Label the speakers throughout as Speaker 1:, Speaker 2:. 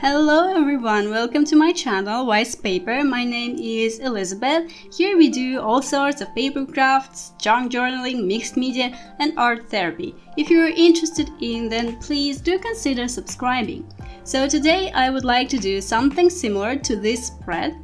Speaker 1: Hello everyone, welcome to my channel Wise Paper. My name is Elizabeth. Here we do all sorts of paper crafts, junk journaling, mixed media and art therapy. If you're interested in then please do consider subscribing. So today I would like to do something similar to this spread,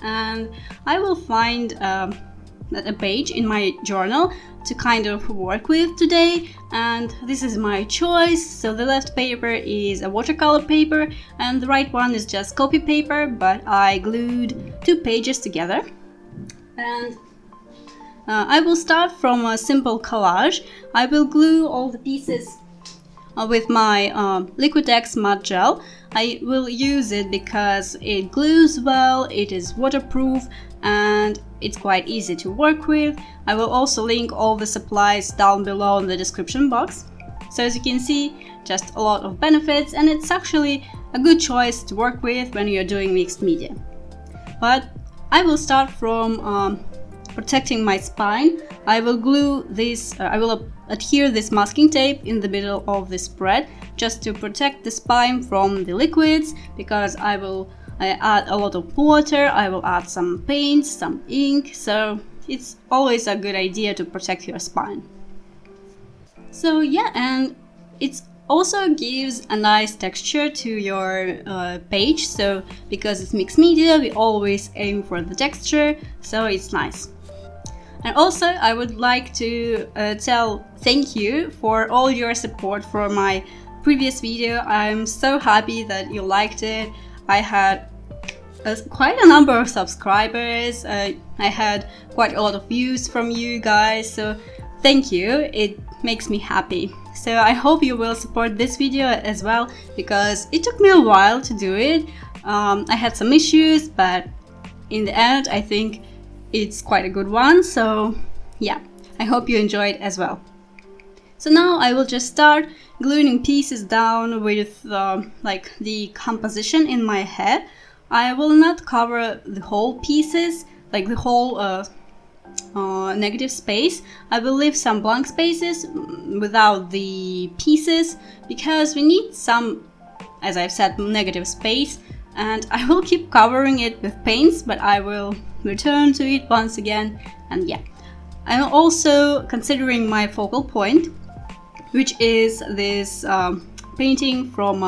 Speaker 1: and I will find a page in my journal to kind of work with today, and this is my choice. So the left paper is a watercolor paper and the right one is just copy paper, but I glued two pages together. And I will start from a simple collage. I will glue all the pieces with my Liquitex mud gel. I will use it because it glues well, it is waterproof, and it's quite easy to work with. I will also link all the supplies down below in the description box. So as you can see, just a lot of benefits, and it's actually a good choice to work with when you're doing mixed media. But I will start from protecting my spine. I will glue this, I will adhere this masking tape in the middle of the spread just to protect the spine from the liquids, because I add a lot of water, I will add some paint, some ink, so it's always a good idea to protect your spine. So yeah, and it also gives a nice texture to your page, so because it's mixed media we always aim for the texture, so it's nice. And also I would like to tell thank you for all your support for my previous video. I'm so happy that you liked it. I had quite a number of subscribers. I had quite a lot of views from you guys, so thank you, it makes me happy. So I hope you will support this video as well, because it took me a while to do it. I had some issues, but in the end I think it's quite a good one, so yeah, I hope you enjoyed as well. So now I will just start gluing pieces down with like the composition in my head. I will not cover the whole pieces, like the whole negative space. I will leave some blank spaces without the pieces, because we need some, as I've said, negative space, and I will keep covering it with paints, but I will return to it once again. And yeah, I'm also considering my focal point, which is this painting from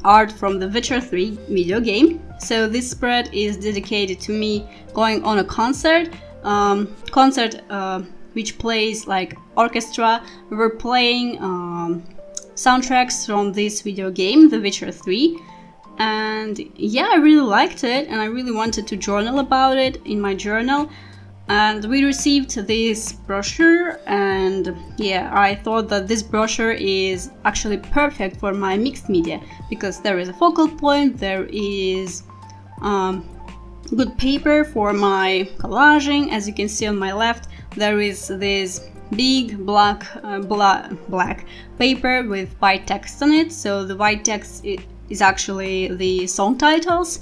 Speaker 1: art from the Witcher 3 video game. So this spread is dedicated to me going on a concert, which plays like orchestra. We were playing soundtracks from this video game, The Witcher 3, and yeah, I really liked it and I really wanted to journal about it in my journal. And we received this brochure, and yeah, I thought that this brochure is actually perfect for my mixed media, because there is a focal point, there is good paper for my collaging. As you can see on my left, there is this big black paper with white text on it. So the white text is actually the song titles.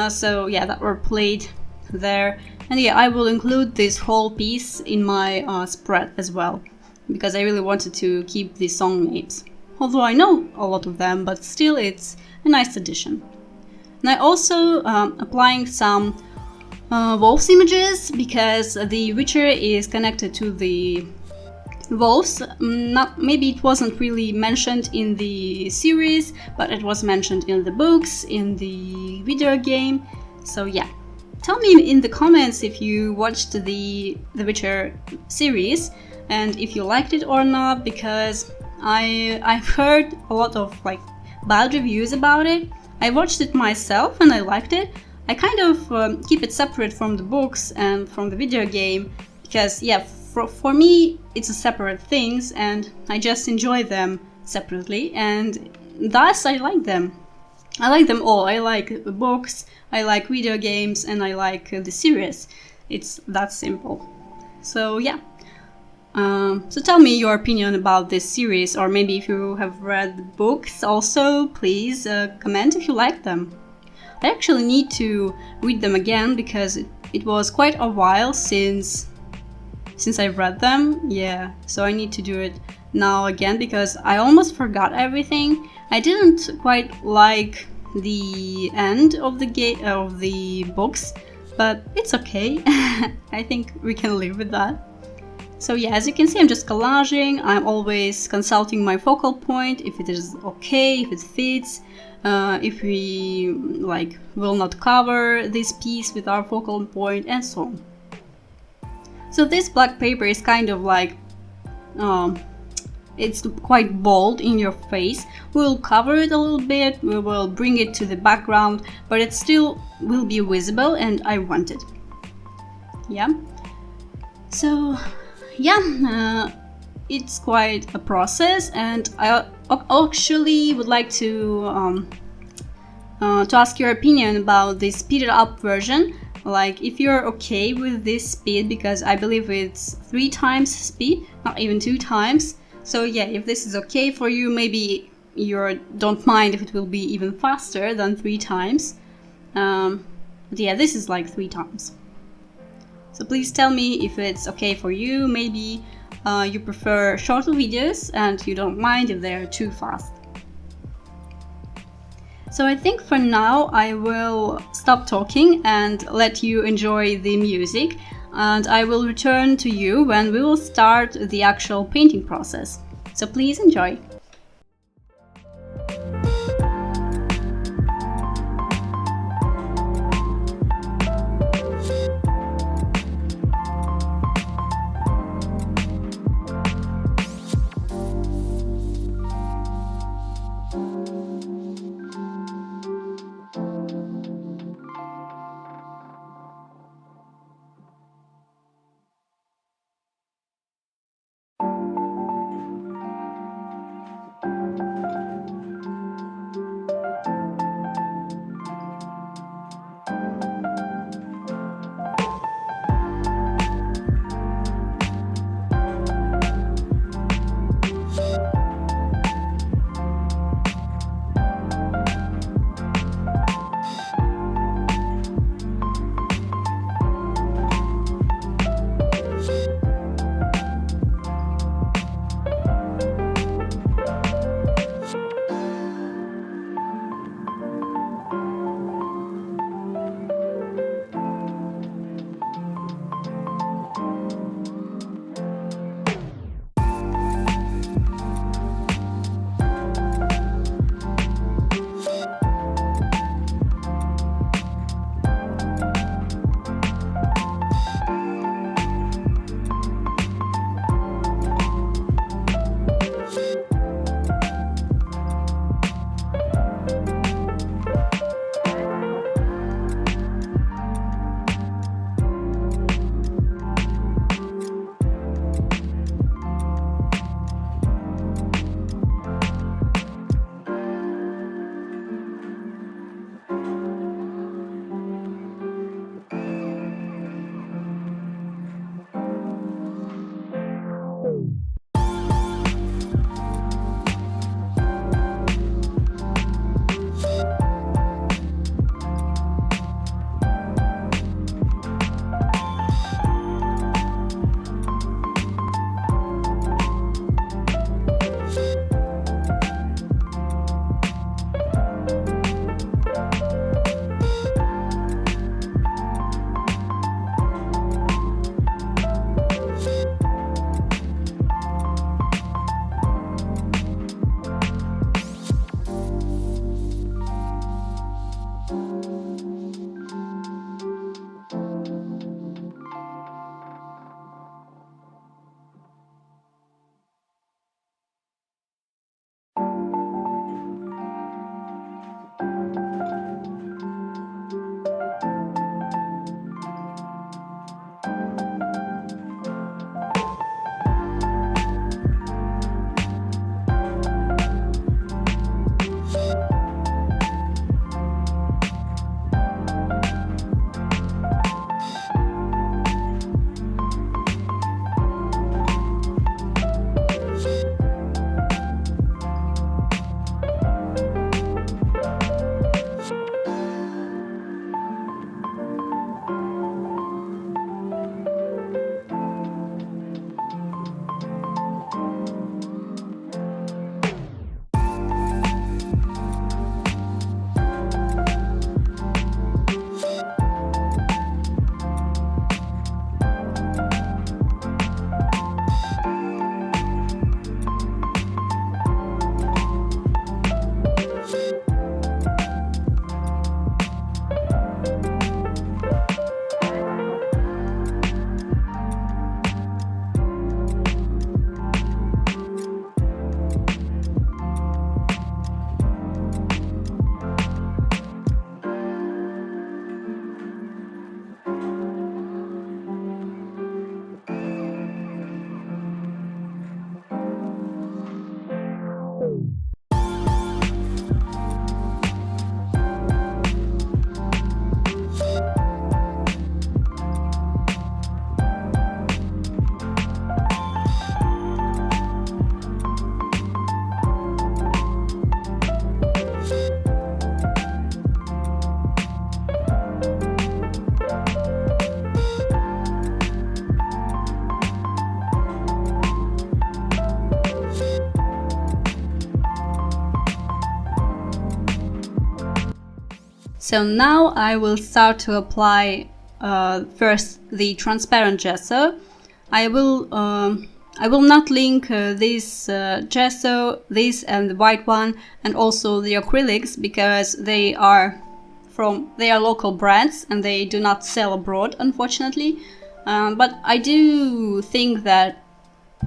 Speaker 1: So yeah, that were played there. And yeah, I will include this whole piece in my spread as well, because I really wanted to keep the song names. Although I know a lot of them, but still it's a nice addition. And I also applying some wolves images, because the Witcher is connected to the wolves. Maybe it wasn't really mentioned in the series, but it was mentioned in the books, in the video game. So yeah. Tell me in the comments if you watched the Witcher series and if you liked it or not, because I've heard a lot of like bad reviews about it. I watched it myself and I liked it. I kind of keep it separate from the books and from the video game, because yeah, for me it's a separate things and I just enjoy them separately, and thus I like them. I like them all. I like the books, I like video games, and I like the series. It's that simple. So yeah. So tell me your opinion about this series, or maybe if you have read books also, please comment if you like them. I actually need to read them again, because it was quite a while since I read them. Yeah, so I need to do it now again, because I almost forgot everything. I didn't quite like the end of the books, but it's okay. I think we can live with that. So yeah, as you can see, I'm just collaging. I'm always consulting my focal point, if it is okay, if it fits, if we will not cover this piece with our focal point, and so on. So this black paper is kind of it's quite bold in your face. We'll cover it a little bit, we will bring it to the background, but it still will be visible, and I want it. Yeah. So yeah, it's quite a process, and I actually would like to ask your opinion about the speeded up version. Like, if you're okay with this speed, because I believe it's 3 times speed, not even 2 times. So yeah, if this is okay for you, maybe you don't mind if it will be even faster than 3 times. But yeah, this is like 3 times. So please tell me if it's okay for you. Maybe you prefer shorter videos and you don't mind if they're too fast. So I think for now I will stop talking and let you enjoy the music, and I will return to you when we will start the actual painting process. So please enjoy. So now I will start to apply first the transparent gesso. I will not link this gesso, this and the white one, and also the acrylics, because they are local brands and they do not sell abroad, unfortunately. But I do think that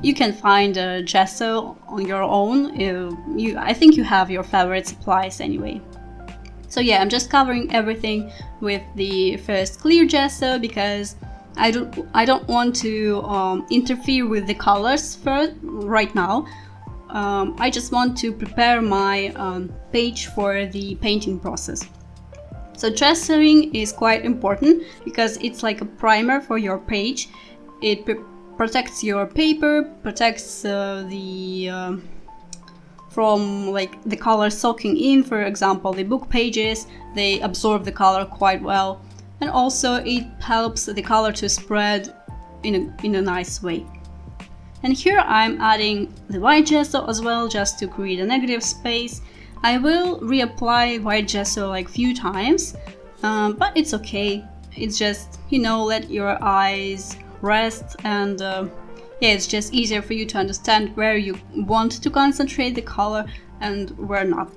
Speaker 1: you can find a gesso on your own. I think you have your favorite supplies anyway. So yeah, I'm just covering everything with the first clear gesso because I don't want to interfere with the colors right now. I just want to prepare my page for the painting process. So gessoing is quite important because it's like a primer for your page. It protects your paper, protects from like the color soaking in. For example, the book pages, they absorb the color quite well, and also it helps the color to spread in a nice way. And here I'm adding the white gesso as well, just to create a negative space. I will reapply white gesso like few times, but it's okay. It's just, let your eyes rest, and yeah, it's just easier for you to understand where you want to concentrate the color and where not.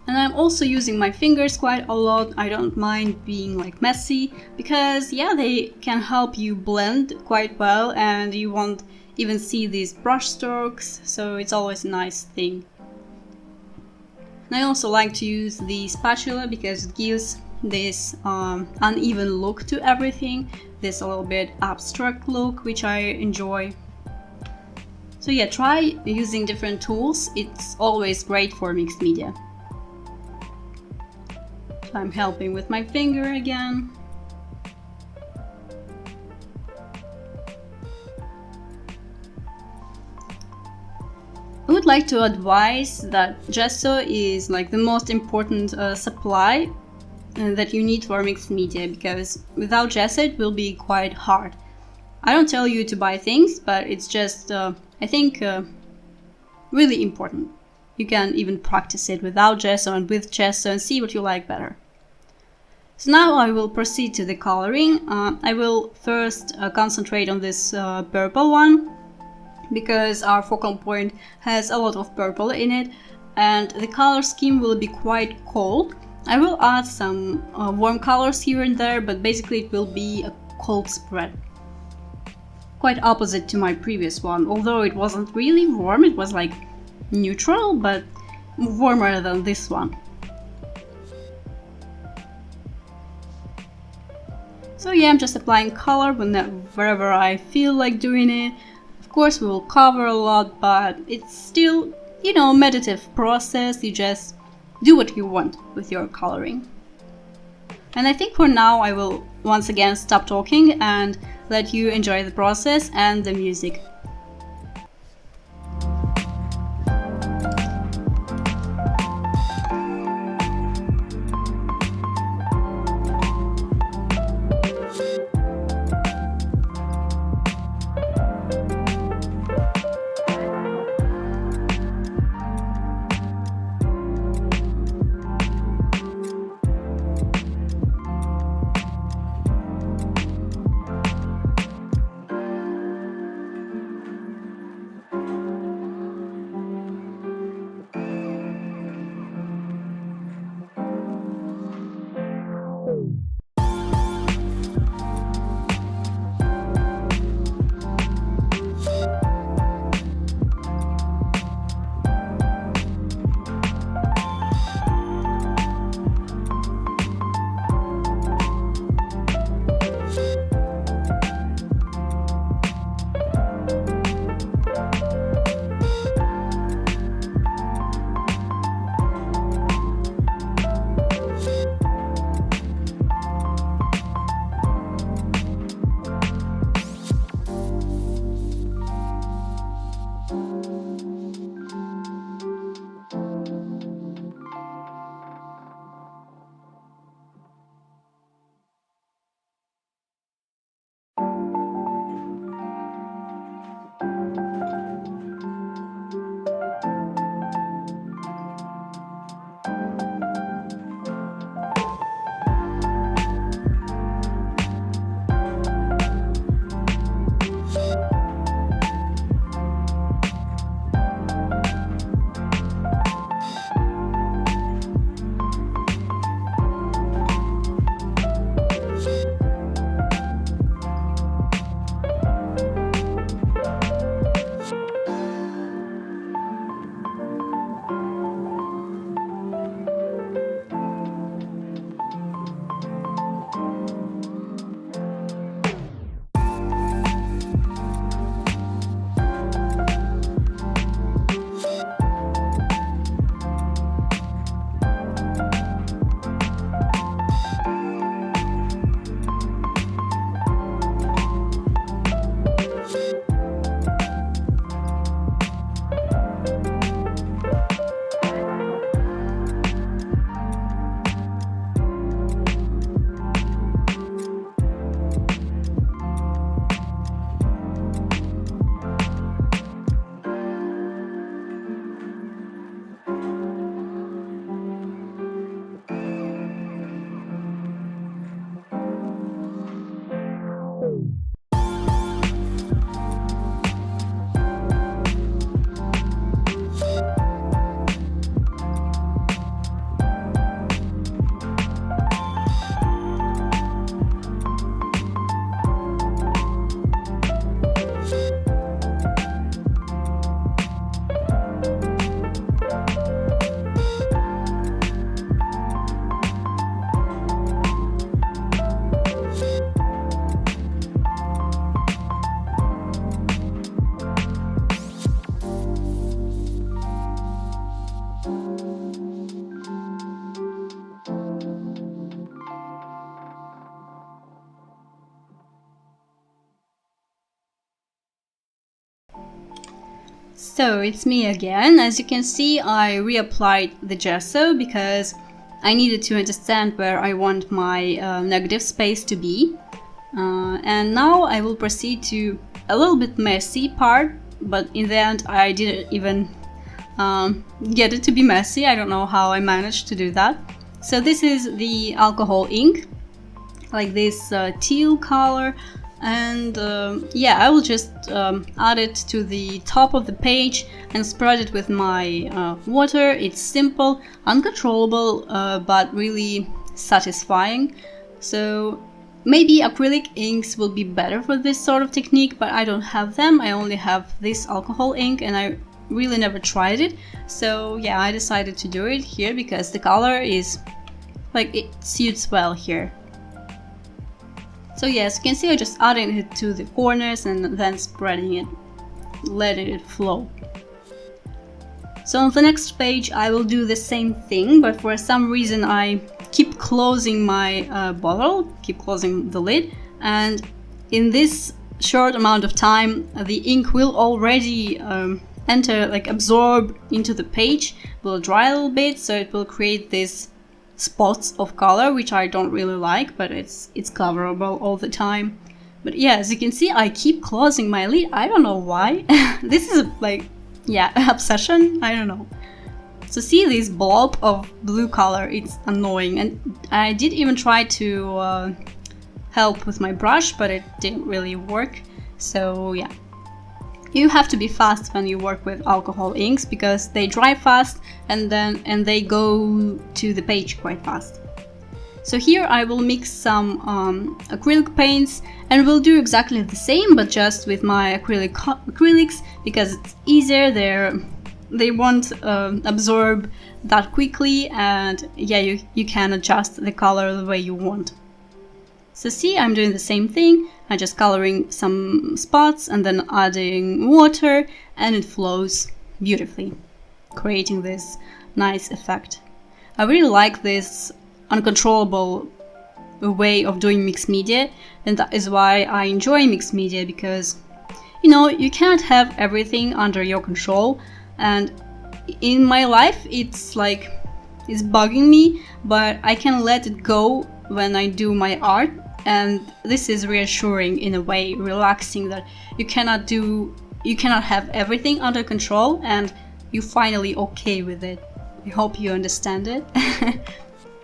Speaker 1: And I'm also using my fingers quite a lot. I don't mind being like messy because yeah, they can help you blend quite well and you won't even see these brush strokes, so it's always a nice thing. And I also like to use the spatula because it gives this uneven look to everything, this a little bit abstract look, which I enjoy. So yeah, try using different tools. It's always great for mixed media. So I'm helping with my finger again. I would like to advise that gesso is like the most important supply that you need for mixed media, because without gesso it will be quite hard. I don't tell you to buy things, but it's just I think really important. You can even practice it without gesso and with gesso and see what you like better. So now I will proceed to the coloring. I will first concentrate on this purple one, because our focal point has a lot of purple in it and the color scheme will be quite cold. I will add some warm colors here and there, but basically it will be a cold spread. Quite opposite to my previous one, although it wasn't really warm, it was like neutral, but warmer than this one. So yeah, I'm just applying color wherever I feel like doing it. Of course we will cover a lot, but it's still, meditative process. You just do what you want with your coloring. And I think for now I will once again stop talking and let you enjoy the process and the music. So it's me again. As you can see, I reapplied the gesso because I needed to understand where I want my negative space to be. And now I will proceed to a little bit messy part, but in the end I didn't even get it to be messy. I don't know how I managed to do that. So this is the alcohol ink, like this teal color. And yeah, I will just add it to the top of the page and spread it with my water. It's simple, uncontrollable, but really satisfying. So maybe acrylic inks will be better for this sort of technique, but I don't have them. I only have this alcohol ink and I really never tried it. So yeah, I decided to do it here because the color is like, it suits well here. So yes, you can see I just adding it to the corners and then spreading it, letting it flow. So on the next page I will do the same thing, but for some reason I keep closing my bottle, keep closing the lid, and in this short amount of time the ink will already enter, like absorb into the page, will dry a little bit, so it will create this spots of color, which I don't really like, but it's coverable all the time. But yeah, as you can see, I keep closing my lid. I don't know why. This is like, yeah, obsession. I don't know. So see this blob of blue color, it's annoying, and I did even try to help with my brush, but it didn't really work. So yeah, you have to be fast when you work with alcohol inks because they dry fast and they go to the page quite fast. So here I will mix some acrylic paints and we'll do exactly the same, but just with my acrylics because it's easier. They won't absorb that quickly, and yeah, you can adjust the color the way you want. So see, I'm doing the same thing. I'm just coloring some spots and then adding water, and it flows beautifully, creating this nice effect. I really like this uncontrollable way of doing mixed media, and that is why I enjoy mixed media, because you know, you can't have everything under your control. And in my life it's like, it's bugging me, but I can let it go when I do my art. And this is reassuring in a way, relaxing, that you cannot have everything under control and you're finally okay with it. I hope you understand it.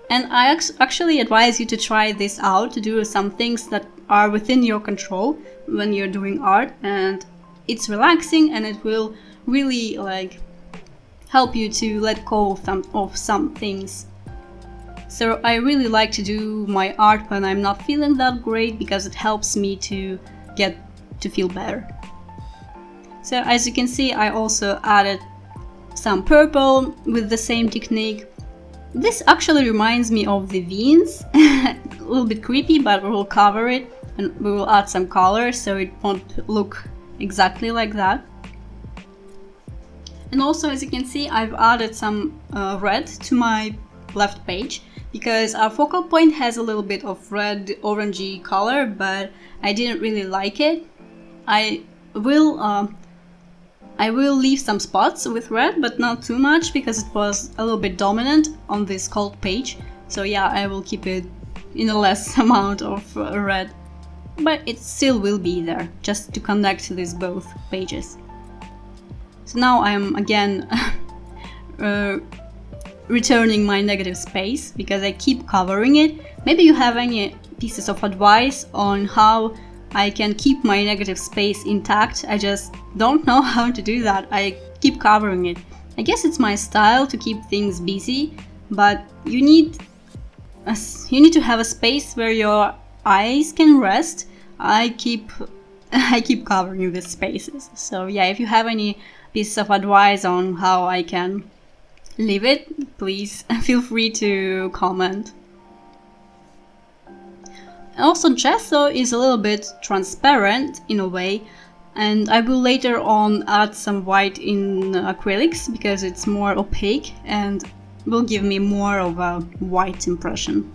Speaker 1: And I actually advise you to try this out, to do some things that are within your control when you're doing art, and it's relaxing and it will really like help you to let go of some things. So I really like to do my art when I'm not feeling that great, because it helps me to get to feel better. So as you can see, I also added some purple with the same technique. This actually reminds me of the veins. A little bit creepy, but we will cover it and we will add some color so it won't look exactly like that. And also, as you can see, I've added some red to my left page, because our focal point has a little bit of red orangey color, but I didn't really like it. I will leave some spots with red, but not too much, because it was a little bit dominant on this cold page. So yeah, I will keep it in a less amount of red, but it still will be there, just to connect these both pages. So now I am again returning my negative space, because I keep covering it. Maybe you have any pieces of advice on how I can keep my negative space intact. I just don't know how to do that. I keep covering it. I guess it's my style to keep things busy, but you need to have a space where your eyes can rest. I keep covering these spaces. So yeah, if you have any pieces of advice on how I can leave it, please feel free to comment. Also, gesso is a little bit transparent in a way, and I will later on add some white in acrylics because it's more opaque and will give me more of a white impression.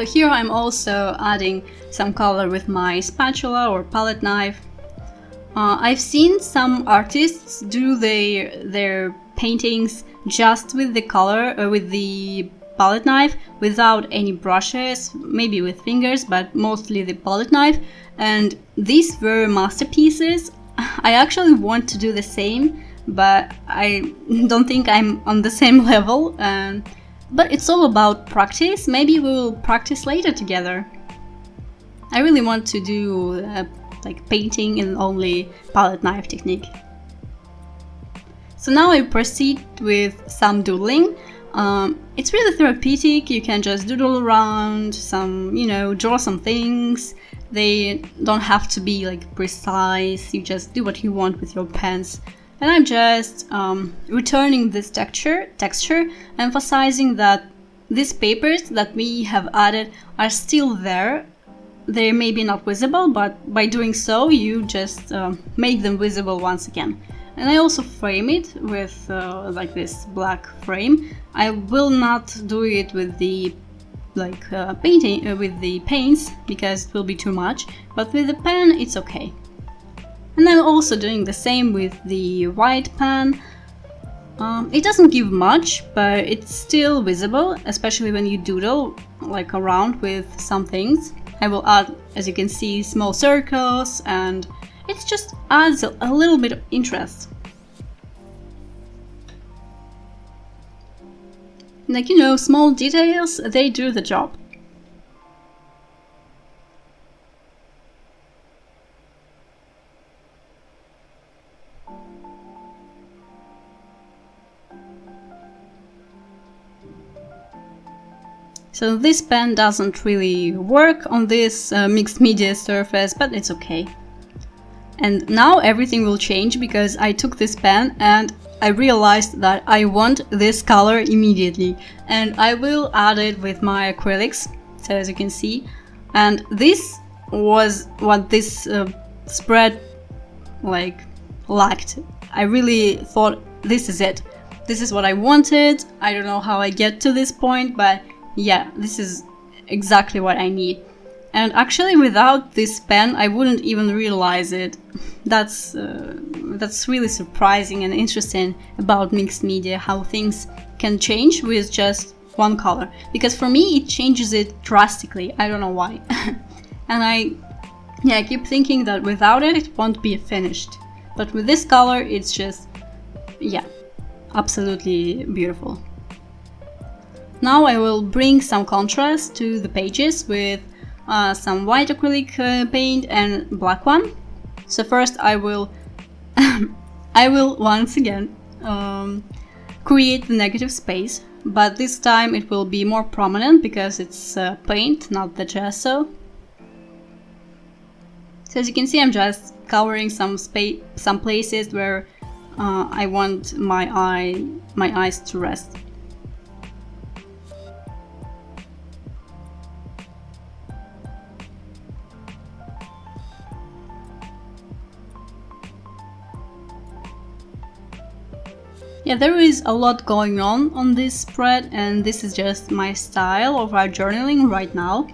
Speaker 1: So here I'm also adding some color with my spatula or palette knife. I've seen some artists do their paintings just with the color, with the palette knife, without any brushes, maybe with fingers, but mostly the palette knife. And these were masterpieces. I actually want to do the same, but I don't think I'm on the same level. But it's all about practice. Maybe we'll practice later together. I really want to do like painting in only palette knife technique. So now I proceed with some doodling. It's really therapeutic. You can just doodle around, draw some things. They don't have to be like precise. You just do what you want with your pens. And I'm just returning this texture, emphasizing that these papers that we have added are still there. They're maybe not visible, but by doing so, you just make them visible once again. And I also frame it with like this black frame. I will not do it with the painting with the paints because it will be too much, but with the pen it's okay. And I'm also doing the same with the white pen. It doesn't give much, but it's still visible, especially when you doodle like around with some things. I will add, as you can see, small circles, and it just adds a little bit of interest. Like, small details, they do the job. So this pen doesn't really work on this mixed media surface, but it's okay. And now everything will change because I took this pen and I realized that I want this color immediately. And I will add it with my acrylics, so as you can see. And this was what this spread lacked. I really thought, this is it. This is what I wanted. I don't know how I get to this point, but yeah, this is exactly what I need. And actually, without this pen, I wouldn't even realize it. That's really surprising and interesting about mixed media, how things can change with just one color. Because for me, it changes it drastically. I don't know why. And I keep thinking that without it, it won't be finished. But with this color, it's just, absolutely beautiful. Now I will bring some contrast to the pages with some white acrylic paint and black one. So first I will once again create the negative space, but this time it will be more prominent because it's paint, not the gesso. So as you can see, I'm just covering some places where I want my eyes to rest. Yeah, there is a lot going on this spread, and this is just my style of art journaling right now.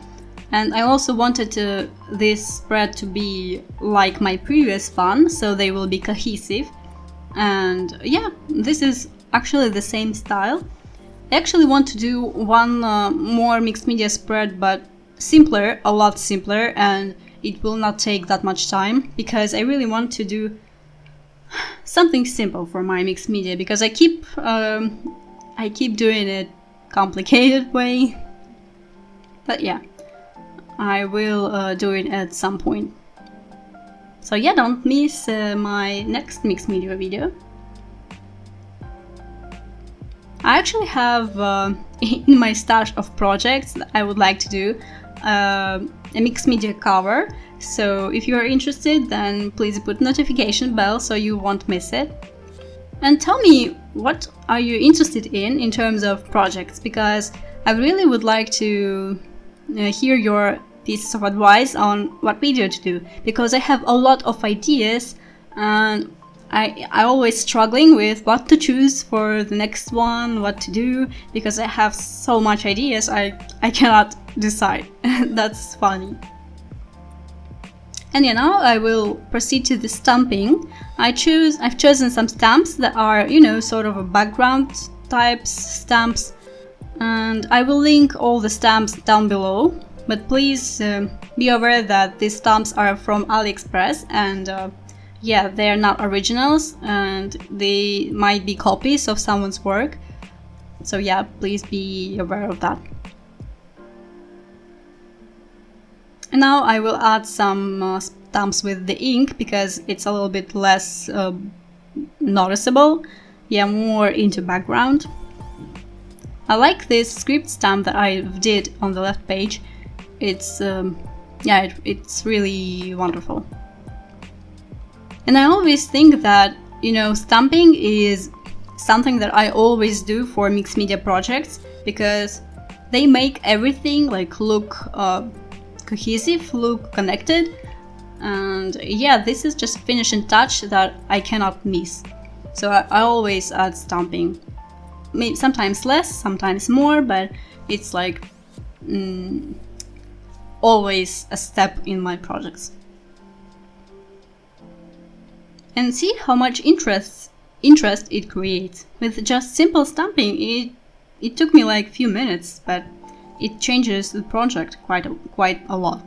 Speaker 1: And I also wanted this spread to be like my previous one, so they will be cohesive. And yeah, this is actually the same style. I actually want to do one more mixed media spread, but simpler, a lot simpler, and it will not take that much time because I really want to do something simple for my mixed media, because I keep doing it complicated way. But yeah, I will do it at some point. So yeah, don't miss my next mixed media video. I actually have in my stash of projects that I would like to do a mixed media cover. So if you are interested, then please put notification bell so you won't miss it. And tell me, what are you interested in terms of projects, because I really would like to hear your pieces of advice on what video to do, because I have a lot of ideas and I always struggling with what to choose for the next one, what to do, because I have so much ideas I cannot decide. That's funny. And yeah, now I will proceed to the stamping. I've chosen some stamps that are, you know, sort of a background types stamps, and I will link all the stamps down below. But please be aware that these stamps are from AliExpress, and yeah, they're not originals, and they might be copies of someone's work. So yeah, please be aware of that. And now I will add some stamps with the ink because it's a little bit less noticeable. Yeah, more into background. I like this script stamp that I did on the left page. It's yeah, it's really wonderful. And I always think that, you know, stamping is something that I always do for mixed media projects because they make everything like look cohesive, look connected, and yeah, this is just finishing touch that I cannot miss. So I always add stamping. Maybe sometimes less, sometimes more, but it's like always a step in my projects. And see how much interest it creates. With just simple stamping, it took me like few minutes, but it changes the project quite a lot.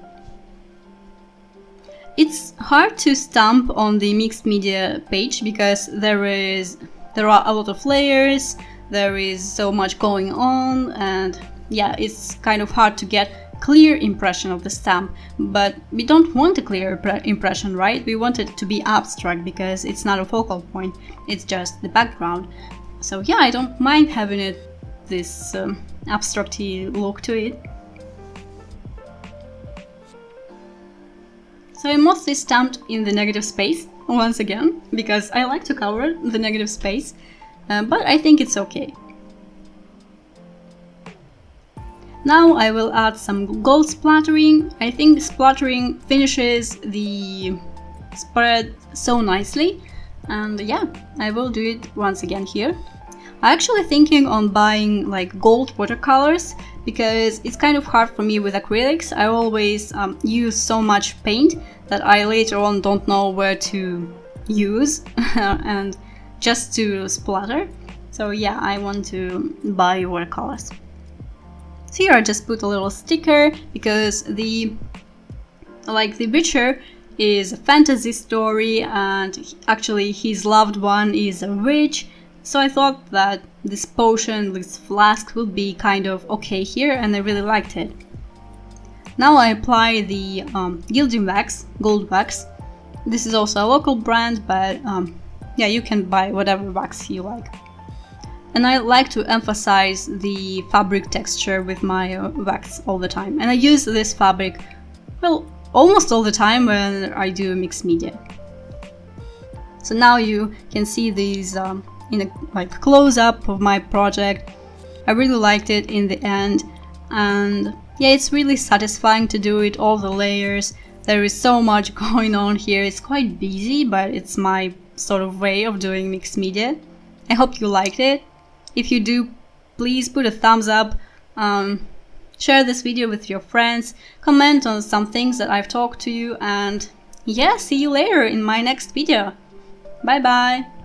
Speaker 1: It's hard to stamp on the mixed media page because there are a lot of layers, there is so much going on, and yeah, it's kind of hard to get clear impression of the stamp. But we don't want a clear impression, right? We want it to be abstract because it's not a focal point, it's just the background. So yeah, I don't mind having it this abstract-y look to it. So I mostly stamped in the negative space once again because I like to cover the negative space, but I think it's okay. Now I will add some gold splattering. I think splattering finishes the spread so nicely, and yeah, I will do it once again here. I'm actually thinking on buying like gold watercolors because it's kind of hard for me with acrylics. I always use so much paint that I later on don't know where to use and just to splatter. So yeah, I want to buy watercolors. So here I just put a little sticker because the brochure is a fantasy story and actually his loved one is a witch. So I thought that this potion, this flask would be kind of okay here, and I really liked it. Now I apply the gilding wax, gold wax. This is also a local brand, but yeah, you can buy whatever wax you like. And I like to emphasize the fabric texture with my wax all the time. And I use this fabric, well, almost all the time when I do mixed media. So now you can see these in a like close-up of my project. I really liked it in the end, and yeah, it's really satisfying to do it, all the layers. There is so much going on here. It's quite busy, but it's my sort of way of doing mixed media. I hope you liked it. If you do, please put a thumbs up, share this video with your friends, comment on some things that I've talked to you, and yeah, see you later in my next video. Bye bye!